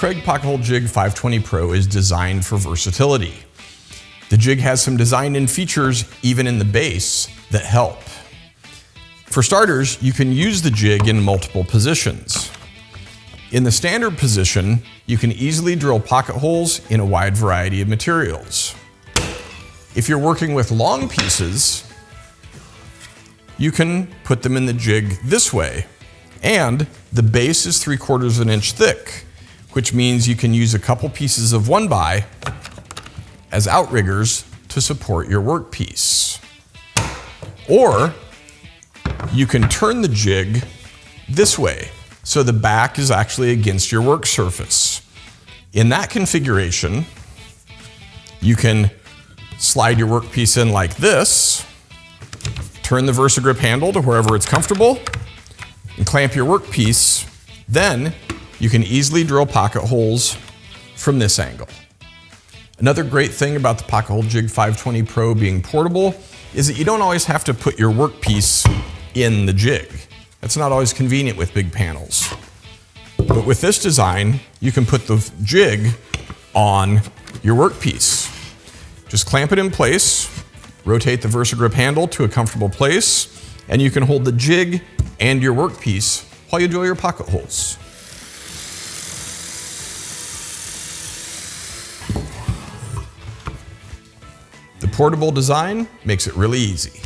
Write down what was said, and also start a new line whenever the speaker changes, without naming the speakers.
Kreg Pocket-Hole Jig 520PRO is designed for versatility. The jig has some design-in features, even in the base, that help. For starters, you can use the jig in multiple positions. In the standard position, you can easily drill pocket holes in a wide variety of materials. If you're working with long pieces, you can put them in the jig this way. And the base is 3/4 of an inch thick, which means you can use a couple pieces of 1x as outriggers to support your workpiece. Or you can turn the jig this way, so the back is actually against your work surface. In that configuration, you can slide your workpiece in like this, turn the VersaGrip handle to wherever it's comfortable, and clamp your workpiece. Then you can easily drill pocket holes from this angle. Another great thing about the Pocket-Hole Jig 520PRO being portable is that you don't always have to put your workpiece in the jig. That's not always convenient with big panels. But with this design, you can put the jig on your workpiece. Just clamp it in place, rotate the VersaGrip handle to a comfortable place, and you can hold the jig and your workpiece while you drill your pocket holes. The portable design makes it really easy.